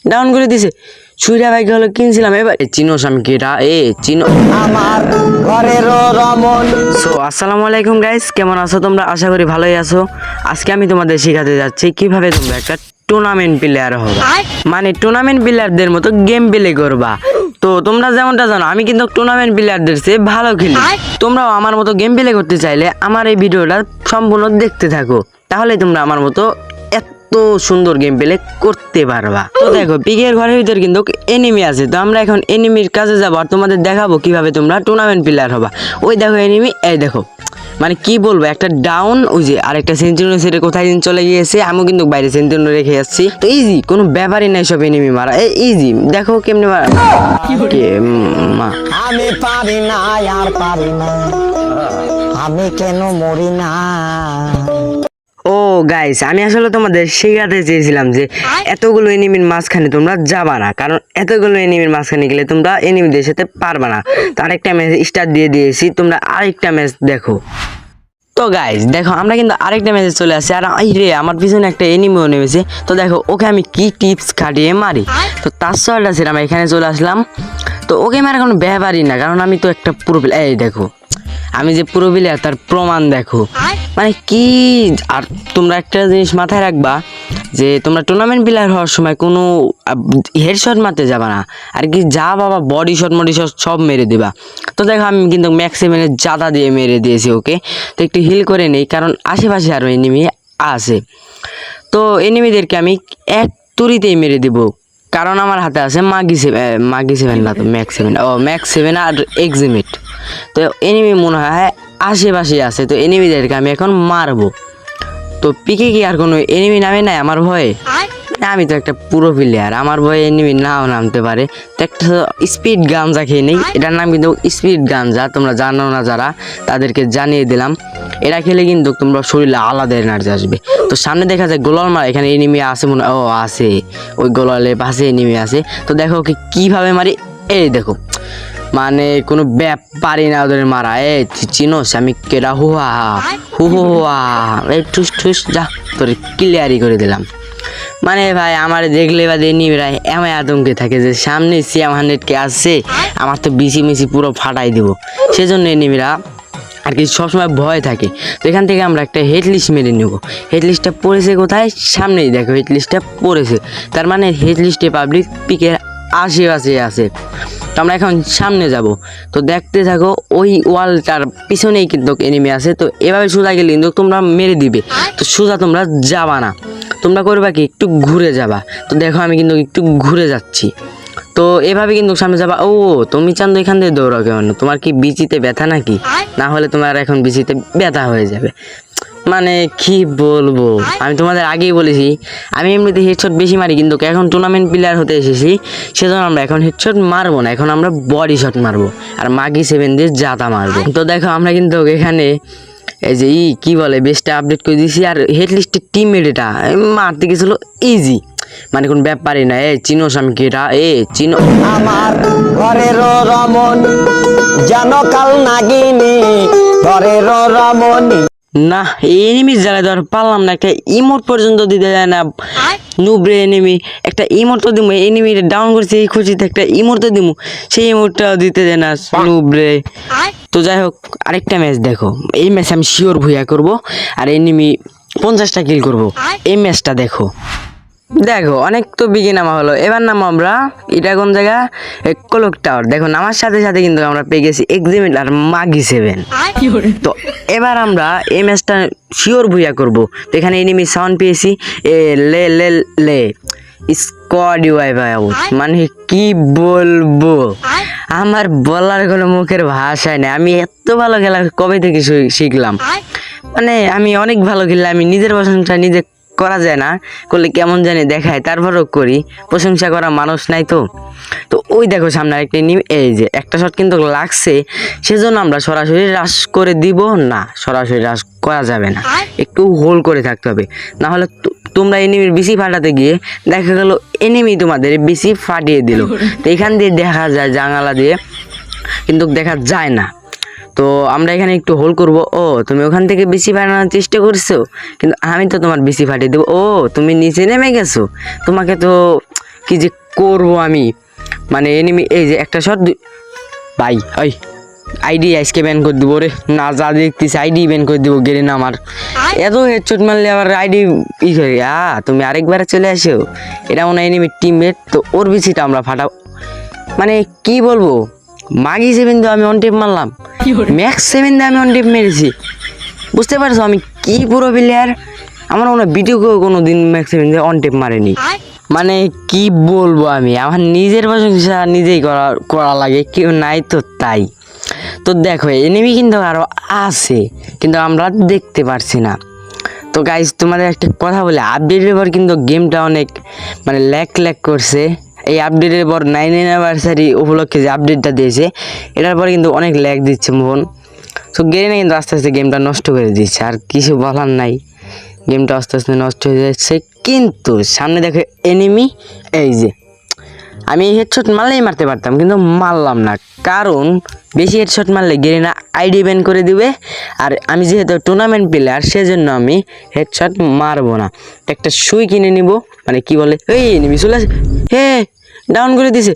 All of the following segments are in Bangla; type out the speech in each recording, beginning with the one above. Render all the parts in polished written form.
ডাউন করে দিছে। ছুইরা ভাই হলো কিনছিলাম এবার চিনোস আমি কেটা চিনো আমার ঘরের রমন। সো আসসালামু আলাইকুম গাইস, কেমন আছো তোমরা? আশা করি ভালোই আছো। আজকে আমি তোমাদের শেখাতে যাচ্ছি কিভাবে তোমরা একটা টুর্নামেন্ট প্লেয়ার হবে, মানে টুর্নামেন্ট প্লেয়ারদের মতো গেম প্লে করবা। তো তোমরা যেমনটা জানো আমি কিন্তু টুর্নামেন্ট প্লেয়ারদের চেয়ে ভালো খেলি। তোমরাও আমার মতো গেম প্লে করতে চাইলে আমার এই ভিডিওটা সম্পূর্ণ দেখতে থাকো, তাহলে তোমরা আমার মতো এত সুন্দর গেম প্লে করতে পারবা। তো দেখো পিকের ঘরের ভিতর কিন্তু এনিমি আছে, তো আমরা এখন এনিমির কাছে যাবো আর তোমাদের দেখাবো কিভাবে তোমরা টুর্নামেন্ট প্লেয়ার হবা। ওই দেখো এনিমি, এই দেখো মানে কি বলবো, একটা ডাউন, ওই যে আরেকটা সেঞ্চুরি সেটা কোথায় দিন চলে গিয়েছে, আমিও কিন্তু বাইরে সেঞ্চুরি রেখে যাচ্ছি। তো ইজি, কোনো ব্যাপারই নাই সব এনিমি মারা, ইজি। দেখো কেমনে মারা। আমি পারি না আর পারি না, আমি কেন মরি না। ও গাইস, আমি আসলে তোমাদের শেখাতে চেয়েছিলাম যে এতগুলো এনিমির মাঝখানে তোমরা যাবা না, কারণ এতগুলো এনিমির মাঝখানে গেলে তোমরা এনিমিদের সাথে পারবা না। তো আরেকটা ম্যাচ স্টার্ট দিয়ে দিয়েছি, তোমরা আরেকটা ম্যাচ দেখো। তো গাইস দেখো আমরা কিন্তু আরেকটা ম্যাচে চলে আসছি, আর এই রে আমার পিছনে একটা এনিমিও নেমেছে। তো দেখো ওকে আমি কি টিপস খাটিয়ে মারি। তো তার সলটা ছিল আমি এখানে চলে আসলাম। তো ওকে মারা কোনো ব্যাপারই না, কারণ আমি তো একটা পুরো এই দেখো আমি যে পুরো প্লেয়ার তার প্রমাণ দেখো, মানে কি। আর তোমরা একটা জিনিস মাথায় রাখবা যে তোমরা টুর্নামেন্ট প্লেয়ার হওয়ার সময় কোনো হেডশট মারতে যাবা না, আর কি যা বাবা বডি শট সব মেরে দেবা। তো দেখো আমি কিন্তু ম্যাক্সিমামের জাদা দিয়ে মেরে দিয়েছি ওকে। তো একটু হিল করে নেই, কারণ আশেপাশে আরও এনিমি আছে। তো এনিমিদেরকে আমি এক তুড়িতেই মেরে দেবো, কারণ আমার হাতে আছে মাগি সেভেন না তো ম্যাক্স সেভেন আর এক্সিমিট। তো এনিমি মনে হয় আশেপাশে আছে, তো এনিমিদেরকে আমি এখন মারবো। তো পিকে কি আর কোনো এনিমি নামে নাই আমার ভয়ে? আমি তো একটা পুরো প্লেয়ার, আমার ভয়ে এনিমি নাও নামতে পারে। তো একটা স্পিড গাঞ্জা খেয়ে নেই, এটার নাম কিন্তু স্পিড গাঞ্জা, তোমরা জানো না যারা তাদেরকে জানিয়ে দিলাম। এটা খেলে কিন্তু তোমরা শরীরে আলাদা এনার্জি আসবে। তো সামনে দেখা যায় গোলাল মারা, এখানে এনিমি আছে মনে ও আছে, ওই গোলালের পাশে এনিমি আছে। তো দেখো ওকে কীভাবে মারি, এই দেখো মানে কোনো ব্যাপারই না ওদের মারা। চিনোস আমি কেডা হুয়া হুয়া এই ঠুস ঠুস যা তোর ক্লিয়ারই করে দিলাম। মানে ভাই আমার দেখলে বা এনিমিরা এমন আতঙ্কে থাকে যে সামনে CM100K আসছে, আমার তো বিসি মিসি পুরো ফাটাই দিব। সেজন্য এনিমিরা আর কি সবসময় ভয় থাকে। তো এখান থেকে আমরা একটা হেডলিস্ট মেরে নেব। হেডলিস্টটা পড়েছে কোথায়? সামনেই দেখো হেডলিস্টটা পড়েছে, তার মানে হেডলিস্টে পাবলিক পিকের আশেপাশে আছে। তো আমরা এখন সামনে যাব, তো দেখতে থাকো ওই ওয়ালটার পিছনেই কিন্তু এনিমি আছে। তো এভাবে সোজা গেলে কিন্তু তোমরা মেরে দিবে। তো সোজা তোমরা যাবা না, তোমরা করবা কি একটু ঘুরে যাবা। তো দেখো আমি কিন্তু একটু ঘুরে যাচ্ছি। তো এভাবে কিন্তু সামনে যাবা। ও তুমি চান তো এখান থেকে দৌড়াও কেমন? তোমার কি বিচিতে ব্যথা নাকি? না হলে তোমার এখন বিচিতে ব্যথা হয়ে যাবে। মানে কি বলবো, আমি তোমাদের আগেই বলেছি আমি এমনিতে হেডশট বেশি মারি, কিন্তু এখন টুর্নামেন্ট প্লেয়ার হতে এসেছি, সেজন্য আমরা এখন হেডশট মারবো না, এখন আমরা বডি শট মারবো আর মাগি 7 দিয়ে জাতা মারবো। তো দেখো আমরা কিন্তু এখানে এই যে কি বলে বেস্টটা আপডেট করে দিয়েছি, আর হেডলিস্টের টিমমেট এটা মারতে গেছিলো ইজি, মানে কোন ব্যাপারই না। চিনোস আমি কেটা চিনো আমার ঘরের রমন যেন কাল নাগিনী, ঘরের রমণী। না এনিমি জ্বালায় ধর পারলাম না, একটা ইমোট পর্যন্ত দিতে যায় না। নুবরে এনিমি একটা ইমোট তো দিব, এনিমি ডাউন করছে এই খুশিতে একটা ইমোট তো দিব, সেই ইমোটটাও দিতে যায় না নুবরে। তো যাই হোক আরেকটা ম্যাচ দেখো, এই ম্যাচ আমি শিওর ভুইয়া করব আর এনিমি 50টা কিল করব। এই ম্যাচটা দেখো, দেখো অনেক তো বিগে নামা হলো, এবার নামো আমরা এটা কোন জায়গা, কোলক টাওয়ার। দেখো নামার সাথে সাথে কিন্তু আমরা পেয়ে গেছি এক্সিমিট আর মাগি 7। তো এবার আমরা এই ম্যাচটা শিওর ভুইয়া করব। তো এখানে এনিমি সাউন্ড পেয়েছি, লে লে লে স্কোয়াড ভাই আউট, মানে কি বলবো, আমার বলার কোনো মুখের ভাষায় নেই। আমি এত ভালো খেলা কবে থেকে শিখলাম, মানে আমি অনেক ভালো খেললাম। আমি নিজের প্রশংসা নিজে করা যায় না, করলে কেমন জানি দেখায়, তারপরও করি, প্রশংসা করা মানুষ নাই তো। তো ওই দেখো সামনে একটা এই যে একটা শট কিন্তু লাগছে, সেজন্য আমরা সরাসরি রাশ করে দিব না, সরাসরি রাশ করা যাবে না, একটু হোল্ড করে থাকতে হবে। না হলে তোমরা এনিমির বেশি ফাটাতে গিয়ে দেখা গেল এনিমি তোমাদের বেশি ফাটিয়ে দিল। তো এখান দিয়ে দেখা যায় জানালা দিয়ে, কিন্তু দেখা যায় না। তো আমরা এখানে একটু হোল্ড করব। ও তুমি ওখান থেকে বেশি ফাটানোর চেষ্টা করছো, কিন্তু আমি তো তোমার বেশি ফাটিয়ে দেবো। ও তুমি নিচে নেমে গেছো, তোমাকে তো কি যে করবো আমি, মানে এনিমি এই যে একটা শট ভাই, ওই আইডি আজকে ব্যান করে দিব রে, না যা দেখতেছি আইডি ব্যান করে দিব গেলে না আমার এত হেডশট মারলে আবার আইডি ই করে তুমি আরেকবার চলে আসো, এটা মনে হয় এনিমির টিমমেট, তো ওর বিসিটা আমরা ফাটাও, মানে কি বলবো, মাগি 7 দিয়ে আমি অন টেপ মারলাম, ম্যাক্স 7 দিয়ে আমি অন টেপ মেরেছি, বুঝতে পারছো আমি কি পুরো প্লেয়ার, আমার মনে হয় ভিডিও কোনো দিন ম্যাক্স 7 দিয়ে অন টেপ মারেনি, মানে কি বলবো আমি, আমার নিজের প্রশংসা নিজেই করা লাগে, কেউ নাই তো তাই। তো দেখো এনিমি কিন্তু আরো আছে, কিন্তু আমরা দেখতে পারছি না। তো গাইস তোমাদের একটা কথা বলে, আপডেটের পর কিন্তু গেমটা অনেক মানে ল্যাক করছে, এই আপডেটের পর 9 অ্যানিভার্সারি উপলক্ষে যে আপডেটটা দিয়েছে এটার পরে কিন্তু অনেক ল্যাক দিচ্ছে মোহন। তো গেরিনা কিন্তু আস্তে আস্তে গেমটা নষ্ট করে দিচ্ছে, আর কিছু বলার নাই, গেমটা আস্তে আস্তে নষ্ট হয়ে যাচ্ছে। কিন্তু সামনে দেখো এনিমি, এই যে আমি হেডশট মারলেই মারতে পারতাম কিন্তু মারলাম না, কারণ বেশি হেডশট মারলে গেরিনা আইডি ব্যান করে দিবে, আর আমি যেহেতু টুর্নামেন্ট প্লেয়ার সেজন্য আমি হেডশট মারবো না, একটা সুই কিনে নিব, মানে কি বলে এই এনিমি চলে আসে, হে ডাউন করে দিছে,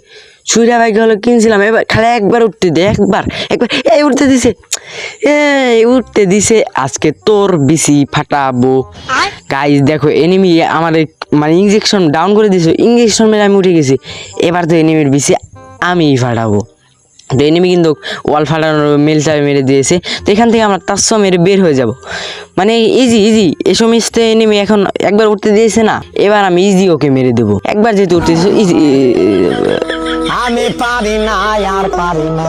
সুইটা বাইক হলো কিনছিলাম, এবার খালি একবার উঠতে দে, একবার এই উঠতে দিছে, এই উঠতে দিছে, আজকে তোর বিসি ফাটাবো। গাইস দেখো এনিমি আমার মানে ইঞ্জেকশন ডাউন করে দিছে, ইঞ্জেকশন মেরে আমি উঠে গেছি, এবার তো এনিমির বিসি আমি ফাটাবো। তো এনিমি কিন্তু ওয়াল ফাটানোর মেল চাবি মেরে দিয়েছে, তো এখান থেকে আমরা তার মেরে বের হয়ে যাব, মানে ইজি এই সমস্ত এনিমি এখন একবার উঠতে দিয়েছে না, এবার আমি ইজি ওকে মেরে দেবো, একবার যেহেতু উঠতেছে ইজি। আমি পারি না আর পারি না,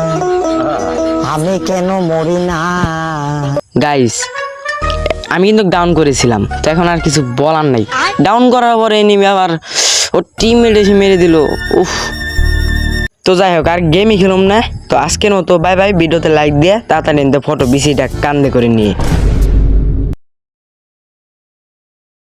আমি কেন মরি না। গাইস আমি কিন্তু ডাউন করেছিলাম, তো এখন আর কিছু বলার নাই, ডাউন করার পরে এনিমি আবার ওর টিমমেট এসে মেরে দিল, উফ। তো যাই হোক আর গেমই খেলুম না, তো আজকের মতো বাই বাই, ভিডিওতে লাইক দিয়ে তাড়াতাড়ি ফটো বিসিটা কান্দে করে নিয়ে।